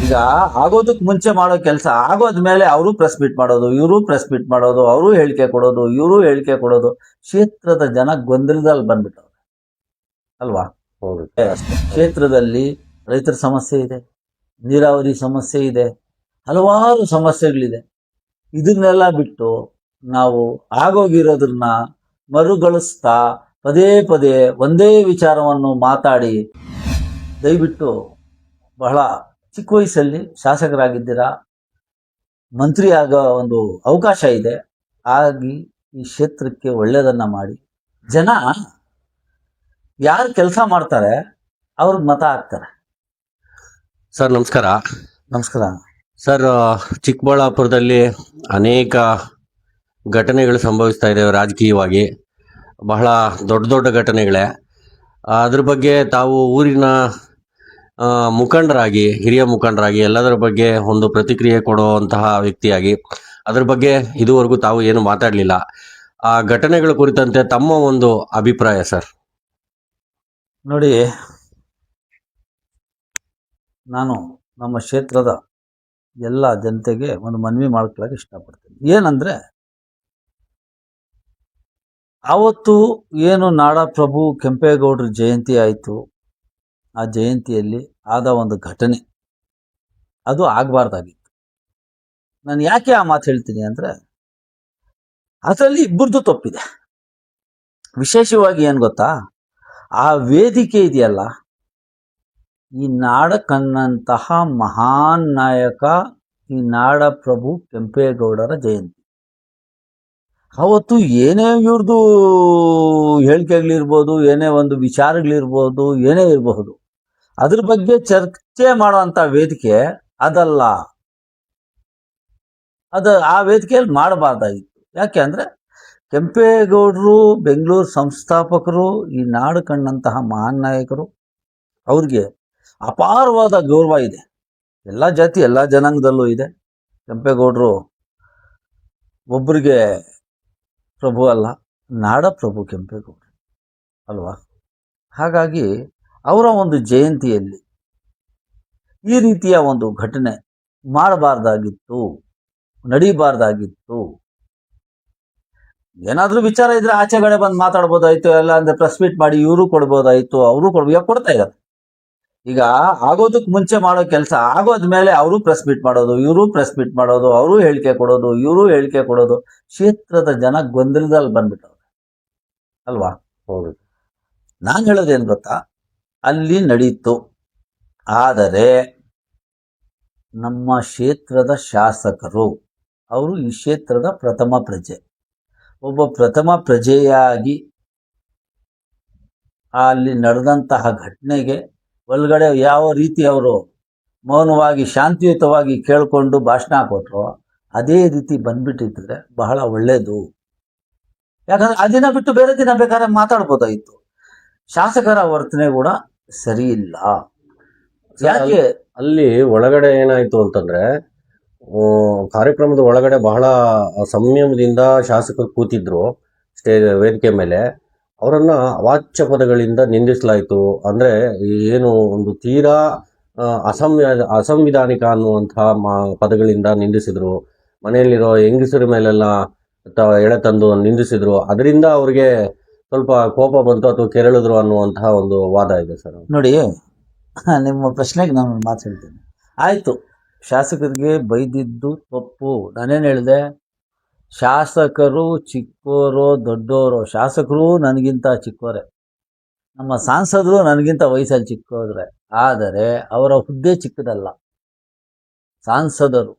ಈಗ ಆಗೋದಕ್ಕೆ ಮುಂಚೆ ಮಾಡೋ ಕೆಲಸ ಆಗೋದ್ಮೇಲೆ ಅವರು ಪ್ರೆಸ್ ಮೀಟ್ ಮಾಡೋದು, ಇವರು ಪ್ರೆಸ್ ಮೀಟ್ ಮಾಡೋದು, ಅವರು ಹೇಳಿಕೆ ಕೊಡೋದು, ಇವರು ಹೇಳಿಕೆ ಕೊಡೋದು. ಕ್ಷೇತ್ರದ ಜನ ಗೊಂದಲದಲ್ಲಿ ಬಂದ್ಬಿಟ್ಟವ್ರೆ ಅಲ್ವಾ? ಹೌದು. ಕ್ಷೇತ್ರದಲ್ಲಿ ರೈತರ ಸಮಸ್ಯೆ ಇದೆ, ನೀರಾವರಿ ಸಮಸ್ಯೆ ಇದೆ, ಹಲವಾರು ಸಮಸ್ಯೆಗಳಿದೆ. ಇದನ್ನೆಲ್ಲ ಬಿಟ್ಟು ನಾವು ಆಗೋಗಿರೋದನ್ನ ಮರುಗಳಿಸ್ತಾ ಪದೇ ಪದೇ ಒಂದೇ ವಿಚಾರವನ್ನು ಮಾತಾಡಿ, ದಯವಿಟ್ಟು ಬಹಳ ಚಿಕ್ಕ ವಯಸ್ಸಲ್ಲಿ ಶಾಸಕರಾಗಿದ್ದೀರಾ, ಮಂತ್ರಿ ಆಗೋ ಒಂದು ಅವಕಾಶ ಇದೆ, ಆಗಿ ಈ ಕ್ಷೇತ್ರಕ್ಕೆ ಒಳ್ಳೆಯದನ್ನ ಮಾಡಿ. ಜನ ಯಾರು ಕೆಲಸ ಮಾಡ್ತಾರೆ ಅವ್ರಿಗೆ ಮತ ಹಾಕ್ತಾರೆ. ಸರ್ ನಮಸ್ಕಾರ. ನಮಸ್ಕಾರ ಸರ್, ಚಿಕ್ಕಬಳ್ಳಾಪುರದಲ್ಲಿ ಅನೇಕ ಘಟನೆಗಳು ಸಂಭವಿಸ್ತಾ ಇದ್ದಾವೆ ರಾಜಕೀಯವಾಗಿ, ಬಹಳ ದೊಡ್ಡ ದೊಡ್ಡ ಘಟನೆಗಳೇ. ಅದ್ರ ಬಗ್ಗೆ ತಾವು ಊರಿನ ಮುಖಂಡರಾಗಿ, ಹಿರಿಯ ಮುಖಂಡರಾಗಿ ಎಲ್ಲದರ ಬಗ್ಗೆ ಒಂದು ಪ್ರತಿಕ್ರಿಯೆ ಕೊಡುವಂತಹ ವ್ಯಕ್ತಿಯಾಗಿ ಅದ್ರ ಬಗ್ಗೆ ಇದುವರೆಗೂ ತಾವು ಏನು ಮಾತಾಡಲಿಲ್ಲ. ಆ ಘಟನೆಗಳ ಕುರಿತಂತೆ ತಮ್ಮ ಒಂದು ಅಭಿಪ್ರಾಯ ಸರ್. ನೋಡಿ, ನಾನು ನಮ್ಮ ಕ್ಷೇತ್ರದ ಎಲ್ಲ ಜನತೆಗೆ ಒಂದು ಮನವಿ ಮಾಡ್ಕೊಳ್ಳೋಕೆ ಇಷ್ಟಪಡ್ತೀನಿ. ಏನಂದ್ರೆ, ಅವತ್ತು ಏನು ನಾಡಪ್ರಭು ಕೆಂಪೇಗೌಡರ ಜಯಂತಿ ಆಯಿತು, ಆ ಜಯಂತಿಯಲ್ಲಿ ಆದ ಒಂದು ಘಟನೆ ಅದು ಆಗಬಾರ್ದಾಗಿತ್ತು. ನಾನು ಯಾಕೆ ಆ ಮಾತು ಹೇಳ್ತೀನಿ ಅಂದರೆ, ಅದರಲ್ಲಿ ಇಬ್ಬರದು ತಪ್ಪಿದೆ. ವಿಶೇಷವಾಗಿ ಏನು ಗೊತ್ತಾ, ಆ ವೇದಿಕೆ ಇದೆಯಲ್ಲ, ಈ ನಾಡ ಕನ್ನಂತಹ ಮಹಾನ್ ನಾಯಕ ಈ ನಾಡಪ್ರಭು ಕೆಂಪೇಗೌಡರ ಜಯಂತಿ. ಅವತ್ತು ಏನೇ ಇವ್ರದ್ದು ಹೇಳಿಕೆಗಳಿರ್ಬೋದು, ಏನೇ ಒಂದು ವಿಚಾರಗಳಿರ್ಬೋದು, ಏನೇ ಇರಬಹುದು, ಅದ್ರ ಬಗ್ಗೆ ಚರ್ಚೆ ಮಾಡುವಂಥ ವೇದಿಕೆ ಅದಲ್ಲ. ಆ ವೇದಿಕೆಯಲ್ಲಿ ಮಾಡಬಾರ್ದಾಗಿತ್ತು. ಯಾಕೆ ಅಂದರೆ, ಕೆಂಪೇಗೌಡರು ಬೆಂಗಳೂರು ಸಂಸ್ಥಾಪಕರು, ಈ ನಾಡು ಕಂಡಂತಹ ಮಹಾನ್ ನಾಯಕರು, ಅವ್ರಿಗೆ ಅಪಾರವಾದ ಗೌರವ ಇದೆ. ಎಲ್ಲ ಜಾತಿ ಎಲ್ಲ ಜನಾಂಗದಲ್ಲೂ ಇದೆ. ಕೆಂಪೇಗೌಡರು ಒಬ್ಬರಿಗೆ ಪ್ರಭು ಅಲ್ಲ, ನಾಡಪ್ರಭು ಕೆಂಪೇಗೌಡರು ಅಲ್ವಾ? ಹಾಗಾಗಿ ಅವರ ಒಂದು ಜಯಂತಿಯಲ್ಲಿ ಈ ರೀತಿಯ ಒಂದು ಘಟನೆ ಮಾಡಬಾರ್ದಾಗಿತ್ತು, ನಡೀಬಾರ್ದಾಗಿತ್ತು. ಏನಾದ್ರೂ ವಿಚಾರ ಇದ್ರೆ ಆಚೆಗಡೆ ಬಂದು ಮಾತಾಡ್ಬೋದಾಯ್ತು, ಎಲ್ಲ ಅಂದ್ರೆ ಪ್ರೆಸ್ ಮೀಟ್ ಮಾಡಿ ಇವರು ಕೊಡ್ಬೋದಾಯ್ತು, ಅವರು ಕೊಡ್ತಾ ಇದ್ದಾರೆ. ಈಗ ಆಗೋದಕ್ಕೆ ಮುಂಚೆ ಮಾಡೋ ಕೆಲಸ ಆಗೋದ್ಮೇಲೆ ಅವರು ಪ್ರೆಸ್ ಮೀಟ್ ಮಾಡೋದು, ಇವರು ಪ್ರೆಸ್ ಮೀಟ್ ಮಾಡೋದು, ಅವರು ಹೇಳಿಕೆ ಕೊಡೋದು, ಇವರು ಹೇಳಿಕೆ ಕೊಡೋದು. ಕ್ಷೇತ್ರದ ಜನ ಗೊಂದಲದಲ್ಲಿ ಬಂದ್ಬಿಟ್ಟವ್ರೆ ಅಲ್ವಾ? ಹೌದು. ನಾನು ಹೇಳೋದೇನು ಗೊತ್ತಾ, ಅಲ್ಲಿ ನಡೀತು. ಆದರೆ ನಮ್ಮ ಕ್ಷೇತ್ರದ ಶಾಸಕರು, ಅವರು ಈ ಕ್ಷೇತ್ರದ ಪ್ರಥಮ ಪ್ರಜೆ, ಒಬ್ಬ ಪ್ರಥಮ ಪ್ರಜೆಯಾಗಿ ಅಲ್ಲಿ ನಡೆದಂತಹ ಘಟನೆಗೆ ಒಳಗಡೆ ಯಾವ ರೀತಿ ಅವರು ಮೌನವಾಗಿ ಶಾಂತಿಯುತವಾಗಿ ಕೇಳಿಕೊಂಡು ಭಾಷಣ ಕೊಟ್ಟರು, ಅದೇ ರೀತಿ ಬಂದ್ಬಿಟ್ಟಿದ್ರೆ ಬಹಳ ಒಳ್ಳೆಯದು. ಯಾಕಂದ್ರೆ ಆ ದಿನ ಬಿಟ್ಟು ಬೇರೆ ದಿನ ಬೇಕಾದ್ರೆ ಮಾತಾಡ್ಬೋದಾಯಿತು. ಶಾಸಕರ ವರ್ತನೆ ಕೂಡ ಸರಿ ಇಲ್ಲ. ಯಾಕೆ ಅಲ್ಲಿ ಒಳಗಡೆ ಏನಾಯ್ತು ಅಂತಂದ್ರೆ, ಕಾರ್ಯಕ್ರಮದ ಒಳಗಡೆ ಬಹಳ ಸಂಯಮದಿಂದ ಶಾಸಕರು ಕೂತಿದ್ರು ವೇದಿಕೆ ಮೇಲೆ. ಅವರನ್ನ ಅವಾಚ್ಯ ಪದಗಳಿಂದ ನಿಂದಿಸಲಾಯಿತು. ಅಂದ್ರೆ ಏನು ಒಂದು ತೀರಾ ಅಸಂವಿಧಾನಿಕ ಅನ್ನುವಂತಹ ಪದಗಳಿಂದ ನಿಂದಿಸಿದ್ರು. ಮನೆಯಲ್ಲಿರೋ ಹೆಂಗಸರ ಮೇಲೆಲ್ಲ ಎಳೆ ತಂದು ನಿಂದಿಸಿದ್ರು. ಅದರಿಂದ ಅವ್ರಿಗೆ ಸ್ವಲ್ಪ ಕೋಪ ಬಂತು ಅಥವಾ ಕೆರಳಿದ್ರು ಅನ್ನುವಂತಹ ಒಂದು ವಾದ ಇದೆ ಸರ್. ನೋಡಿ, ನಿಮ್ಮ ಪ್ರಶ್ನೆಗೆ ನಾನು ಮಾತು ಹೇಳ್ತೀನಿ. ಆಯ್ತು, ಶಾಸಕರಿಗೆ ಬೈದಿದ್ದು ತಪ್ಪು. ನಾನೇನು ಹೇಳಿದೆ, ಶಾಸಕರು ಚಿಕ್ಕವರು ದೊಡ್ಡವರು, ಶಾಸಕರು ನನಗಿಂತ ಚಿಕ್ಕವರೇ, ನಮ್ಮ ಸಾಂಸದರು ನನಗಿಂತ ವಯಸ್ಸಲ್ಲಿ ಚಿಕ್ಕವರೇ. ಆದರೆ ಅವರ ಹುದ್ದೆ ಚಿಕ್ಕದಲ್ಲ. ಸಾಂಸದರು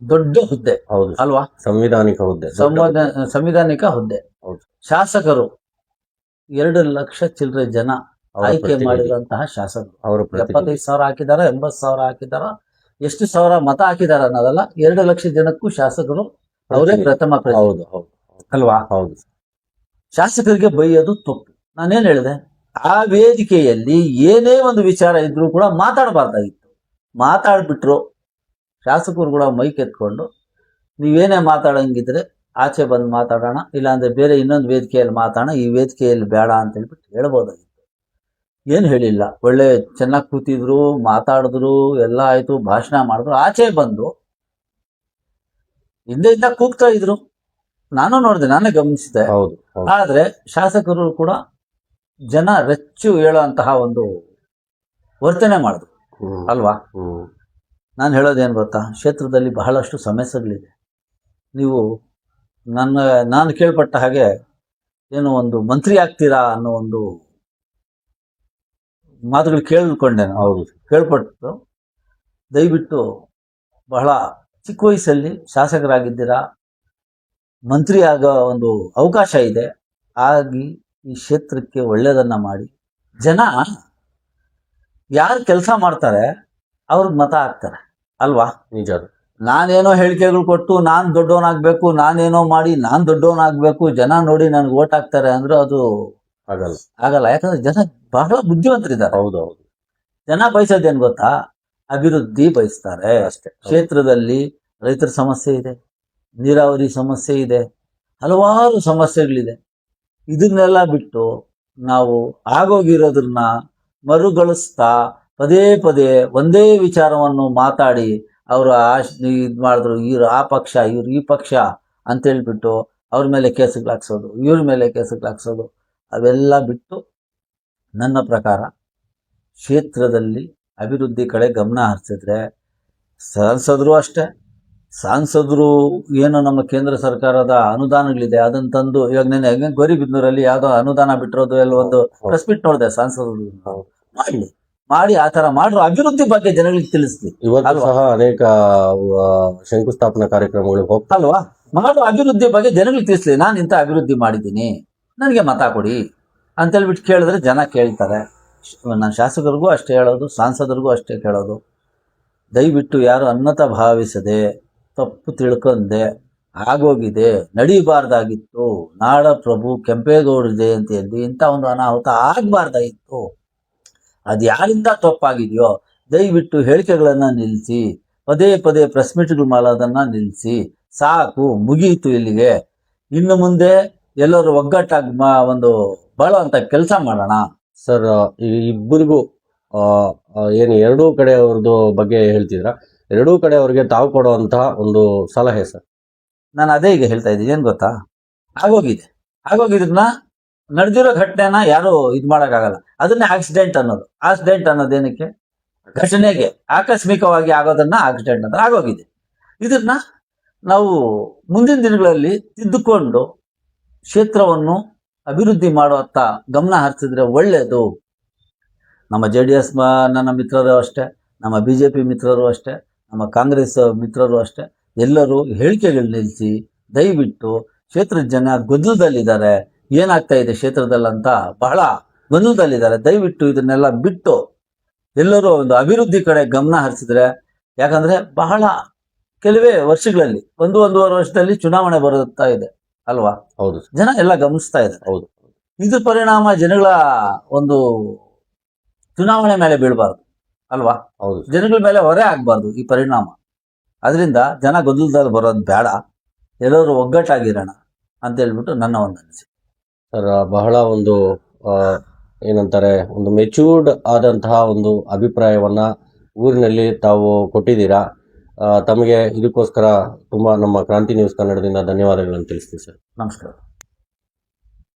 ದೊಡ್ಡ ಹುದ್ದೆ, ಹೌದು ಅಲ್ವಾ? ಸಂವಿಧಾನಿಕ ಹುದ್ದೆ, ಸಂವಿಧಾನಿಕ ಹುದ್ದೆ. ಹೌದು. ಶಾಸಕರು 2,00,000 ಚಿಲ್ಲರೆ ಜನ ಆಯ್ಕೆ ಮಾಡಿದಂತಹ ಶಾಸಕರು. 75,000 ಹಾಕಿದಾರ, 80,000 ಹಾಕಿದಾರ, ಎಷ್ಟು ಸಾವಿರ ಮತ ಹಾಕಿದಾರ ಅನ್ನೋದಲ್ಲ, 2,00,000 ಜನಕ್ಕೂ ಶಾಸಕರು ಅವರೇ ಪ್ರಥಮ ಪ್ರಜೆ. ಹೌದು ಹೌದು ಅಲ್ವಾ? ಹೌದು. ಶಾಸಕರಿಗೆ ಬೈಯೋದು ತಪ್ಪು. ನಾನೇನು ಹೇಳಿದೆ, ಆ ವೇದಿಕೆಯಲ್ಲಿ ಏನೇ ಒಂದು ವಿಚಾರ ಇದ್ರೂ ಕೂಡ ಮಾತಾಡಬಾರ್ದಾಗಿತ್ತು. ಮಾತಾಡ್ಬಿಟ್ರು. ಶಾಸಕರು ಕೂಡ ಮೈಕ್ ಎತ್ಕೊಂಡು, ನೀವೇನೇ ಮಾತಾಡಂಗಿದ್ರೆ ಆಚೆ ಬಂದು ಮಾತಾಡೋಣ, ಇಲ್ಲಾಂದ್ರೆ ಬೇರೆ ಇನ್ನೊಂದು ವೇದಿಕೆಯಲ್ಲಿ ಮಾತಾಡೋಣ, ಈ ವೇದಿಕೆಯಲ್ಲಿ ಬೇಡ ಅಂತ ಹೇಳ್ಬಿಟ್ಟು ಹೇಳ್ಬೋದಾಗಿತ್ತು. ಏನು ಹೇಳಿಲ್ಲ. ಒಳ್ಳೆ ಚೆನ್ನಾಗಿ ಕೂತಿದ್ರು, ಮಾತಾಡಿದ್ರು, ಎಲ್ಲ ಆಯ್ತು, ಭಾಷಣ ಮಾಡಿದ್ರು. ಆಚೆ ಬಂದು ಹಿಂದೆಯಿಂದ ಕೂಗ್ತಾ ಇದ್ರು. ನಾನು ನೋಡಿದೆ, ನಾನೇ ಗಮನಿಸಿದೆ. ಹೌದು ಹೌದು ಆದ್ರೆ ಶಾಸಕರು ಕೂಡ ಜನ ರಚ್ಚು ಹೇಳುವಂತಹ ಒಂದು ವರ್ತನೆ ಮಾಡಿದ್ರು ಹ್ಮ್ ಅಲ್ವಾ. ಹ್ಮ್ ನಾನು ಹೇಳೋದೇನು ಗೊತ್ತಾ, ಕ್ಷೇತ್ರದಲ್ಲಿ ಬಹಳಷ್ಟು ಸಮಸ್ಯೆಗಳಿದೆ. ನೀವು ನಾನು ಕೇಳ್ಪಟ್ಟ ಹಾಗೆ ಏನು ಒಂದು ಮಂತ್ರಿ ಆಗ್ತೀರಾ ಅನ್ನೋ ಒಂದು ಮಾತುಗಳು ಕೇಳ್ಕೊಂಡೆ ನಾನು. ಹೌದು ಕೇಳ್ಪಟ್ಟು ದಯವಿಟ್ಟು ಬಹಳ ಚಿಕ್ಕ ವಯಸ್ಸಲ್ಲಿ ಶಾಸಕರಾಗಿದ್ದೀರಾ, ಮಂತ್ರಿ ಆಗೋ ಒಂದು ಅವಕಾಶ ಇದೆ, ಆಗಿ ಈ ಕ್ಷೇತ್ರಕ್ಕೆ ಒಳ್ಳೆಯದನ್ನ ಮಾಡಿ. ಜನ ಯಾರು ಕೆಲಸ ಮಾಡ್ತಾರೆ ಅವ್ರಿಗೆ ಮತ ಹಾಕ್ತಾರೆ ಅಲ್ವಾ. ನಿಜ ಅದು. ನಾನೇನೋ ಹೇಳಿಕೆಗಳು ಕೊಟ್ಟು ನಾನು ದೊಡ್ಡವನಾಗಬೇಕು, ನಾನೇನೋ ಮಾಡಿ ನಾನು ದೊಡ್ಡವನಾಗಬೇಕು, ಜನ ನೋಡಿ ನನಗೆ ಓಟ್ ಹಾಕ್ತಾರೆ ಅಂದ್ರೆ ಅದು ಆಗಲ್ಲ. ಆಗಲ್ಲ. ಯಾಕಂದ್ರೆ ಜನ ಬಹಳ ಬುದ್ಧಿವಂತರಿದ್ದಾರೆ. ಹೌದು ಹೌದು ಜನ ಬಯಸೋದೇನು ಗೊತ್ತಾ, ಅಭಿವೃದ್ಧಿ ಬಯಸ್ತಾರೆ ಅಷ್ಟೇ. ಕ್ಷೇತ್ರದಲ್ಲಿ ರೈತರ ಸಮಸ್ಯೆ ಇದೆ, ನೀರಾವರಿ ಸಮಸ್ಯೆ ಇದೆ, ಹಲವಾರು ಸಮಸ್ಯೆಗಳಿದೆ. ಇದನ್ನೆಲ್ಲ ಬಿಟ್ಟು ನಾವು ಆಗೋಗಿರೋದನ್ನ ಮರುಗಳಿಸ್ತಾ ಪದೇ ಪದೇ ಒಂದೇ ವಿಚಾರವನ್ನು ಮಾತಾಡಿ ಅವರು ಇದು ಮಾಡಿದ್ರು, ಇವ್ರು ಆ ಪಕ್ಷ, ಇವ್ರು ಈ ಪಕ್ಷ ಅಂತೇಳ್ಬಿಟ್ಟು ಅವ್ರ ಮೇಲೆ ಕೇಸುಗಳಾಕ್ಸೋದು, ಇವ್ರ ಮೇಲೆ ಕೇಸುಗಳಾಕ್ಸೋದು, ಅವೆಲ್ಲ ಬಿಟ್ಟು ನನ್ನ ಪ್ರಕಾರ ಕ್ಷೇತ್ರದಲ್ಲಿ ಅಭಿವೃದ್ಧಿ ಕಡೆ ಗಮನ ಹರಿಸಿದ್ರೆ, ಸಾಂಸದರು ಏನು ನಮ್ಮ ಕೇಂದ್ರ ಸರ್ಕಾರದ ಅನುದಾನಗಳಿದೆ ಅದನ್ನ ತಂದು, ಇವಾಗ ನೆನೆ ಗೌರಿಬಿದನೂರಲ್ಲಿ ಯಾವುದೋ ಅನುದಾನ ಬಿಟ್ಟಿರೋದು ಎಲ್ಲ ಒಂದು ಪ್ರೆಸ್ ಮೀಟ್ ನೋಡಿದೆ. ಸಾಂಸದರು ಮಾಡಿ ಆ ತರ ಮಾಡ್ರು, ಅಭಿವೃದ್ಧಿ ಬಗ್ಗೆ ಜನಗಳಿಗೆ ತಿಳಿಸ್ಲಿ ಇವತ್ತು ಸಹ ಅನೇಕ ಶಂಕುಸ್ಥಾಪನಾ ಕಾರ್ಯಕ್ರಮಗಳು ಹೋಗ್ತಾ ಅಲ್ವಾ. ಮಾಡು ಅಭಿವೃದ್ಧಿ ಬಗ್ಗೆ ಜನಗಳಿಗೆ ತಿಳಿಸ್ಲಿ, ನಾನು ಇಂಥ ಅಭಿವೃದ್ಧಿ ಮಾಡಿದ್ದೀನಿ, ನನಗೆ ಮತ ಕೊಡಿ ಅಂತೇಳ್ಬಿಟ್ಟು ಕೇಳಿದ್ರೆ ಜನ ಕೇಳ್ತಾರೆ. ನಾನು ಶಾಸಕರಿಗೂ ಅಷ್ಟೇ ಹೇಳೋದು, ಸಾಂಸದರಿಗೂ ಅಷ್ಟೇ ಕೇಳೋದು, ದಯವಿಟ್ಟು ಯಾರು ಅನ್ನತ ಭಾವಿಸದೆ, ತಪ್ಪು ತಿಳ್ಕೊಂಡೆ, ಆಗೋಗಿದೆ, ನಡೀಬಾರ್ದಾಗಿತ್ತು, ನಾಡ ಪ್ರಭು ಕೆಂಪೇಗೌಡ ಜಯಂತಿಯಲ್ಲಿ ಇಂಥ ಒಂದು ಅನಾಹುತ ಆಗಬಾರ್ದಾಗಿತ್ತು, ಅದು ಯಾರಿಂದ ತಪ್ಪಾಗಿದೆಯೋ ದಯವಿಟ್ಟು ಹೇಳಿಕೆಗಳನ್ನು ನಿಲ್ಲಿಸಿ, ಪದೇ ಪದೇ ಪ್ರೆಸ್ ಮೀಟ್ಗಳು ಮಾಡೋದನ್ನು ನಿಲ್ಲಿಸಿ, ಸಾಕು, ಮುಗಿಯಿತು ಇಲ್ಲಿಗೆ. ಇನ್ನು ಮುಂದೆ ಎಲ್ಲರೂ ಒಗ್ಗಟ್ಟಾಗಿ ಒಂದು ಬಾಳುವಂಥ ಕೆಲಸ ಮಾಡೋಣ. ಸರ್. ಈ ಇಬ್ಬರಿಗೂ ಏನು ಎರಡೂ ಕಡೆಯವ್ರದ್ದು ಬಗ್ಗೆ ಹೇಳ್ತಿದ್ರ, ಎರಡೂ ಕಡೆಯವ್ರಿಗೆ ತಾವು ಕೊಡುವಂತಹ ಒಂದು ಸಲಹೆ ಸರ್. ನಾನು ಅದೇ ಈಗ ಹೇಳ್ತಾ ಇದ್ದೀನಿ. ಏನು ಗೊತ್ತಾ, ಆಗೋಗಿದ್ರನ್ನ ನಡೆದಿರೋ ಘಟನೆನ ಯಾರು ಇದು ಮಾಡೋಕ್ಕಾಗಲ್ಲ. ಅದನ್ನೇ ಆಕ್ಸಿಡೆಂಟ್ ಅನ್ನೋದು. ಆಕ್ಸಿಡೆಂಟ್ ಅನ್ನೋದೇನಕ್ಕೆ, ಘಟನೆಗೆ ಆಕಸ್ಮಿಕವಾಗಿ ಆಗೋದನ್ನ ಆಕ್ಸಿಡೆಂಟ್ ಅಂತ ಆಗೋಗಿದೆ. ಇದನ್ನ ನಾವು ಮುಂದಿನ ದಿನಗಳಲ್ಲಿ ತಿದ್ದುಕೊಂಡು ಕ್ಷೇತ್ರವನ್ನು ಅಭಿವೃದ್ಧಿ ಮಾಡುವತ್ತ ಗಮನ ಹರಿಸಿದ್ರೆ ಒಳ್ಳೆಯದು. ನಮ್ಮ JDS ನನ್ನ ಮಿತ್ರರು ಅಷ್ಟೇ, ನಮ್ಮ BJP ಮಿತ್ರರು ಅಷ್ಟೇ, ನಮ್ಮ ಕಾಂಗ್ರೆಸ್ ಮಿತ್ರರು ಅಷ್ಟೇ, ಎಲ್ಲರೂ ಹೇಳಿಕೆಗಳು ನಿಲ್ಲಿಸಿ ದಯವಿಟ್ಟು ಕ್ಷೇತ್ರದ ಜನ ಗೊಂದಲದಲ್ಲಿದ್ದಾರೆ, ಏನಾಗ್ತಾ ಇದೆ ಕ್ಷೇತ್ರದಲ್ಲಂತ ಬಹಳ ಗೊಂದಲದಲ್ಲಿದ್ದಾರೆ. ದಯವಿಟ್ಟು ಇದನ್ನೆಲ್ಲ ಬಿಟ್ಟು ಎಲ್ಲರೂ ಒಂದು ಅಭಿವೃದ್ಧಿ ಕಡೆ ಗಮನ ಹರಿಸಿದ್ರೆ, ಯಾಕಂದ್ರೆ ಬಹಳ ಕೆಲವೇ ವರ್ಷಗಳಲ್ಲಿ, ಒಂದೂವರೆ ವರ್ಷದಲ್ಲಿ ಚುನಾವಣೆ ಬರುತ್ತಾ ಇದೆ ಅಲ್ವಾ. ಹೌದು ಜನ ಎಲ್ಲ ಗಮನಿಸ್ತಾ ಇದ್ದಾರೆ. ಹೌದು. ಇದ್ರ ಪರಿಣಾಮ ಜನಗಳ ಒಂದು ಚುನಾವಣೆ ಮೇಲೆ ಬೀಳಬಾರ್ದು ಅಲ್ವಾ. ಹೌದು. ಜನಗಳ ಮೇಲೆ ಹೊರೆ ಆಗ್ಬಾರ್ದು ಈ ಪರಿಣಾಮ. ಅದರಿಂದ ಜನ ಗೊಂದಲದಲ್ಲಿ ಬರೋದು ಬೇಡ, ಎಲ್ಲರೂ ಒಗ್ಗಟ್ಟಾಗಿರೋಣ ಅಂತ ಹೇಳ್ಬಿಟ್ಟು ನನ್ನ ಒಂದು ಅನಿಸಿಕೆ ಸರ್. ಬಹಳ ಒಂದು ಏನಂತಾರೆ, ಒಂದು ಮೆಚೂರ್ಡ್ ಆದಂತಹ ಒಂದು ಅಭಿಪ್ರಾಯವನ್ನ ಊರಿನಲ್ಲಿ ತಾವು ಕೊಟ್ಟಿದ್ದೀರಾ. ತಮಗೆ ಇದಕ್ಕೋಸ್ಕರ ತುಂಬಾ ನಮ್ಮ ಕ್ರಾಂತಿ ನ್ಯೂಸ್ ಕನ್ನಡದಿಂದ ಧನ್ಯವಾದಗಳನ್ನು ತಿಳಿಸ್ತೀವಿ ಸರ್. ನಮಸ್ಕಾರ.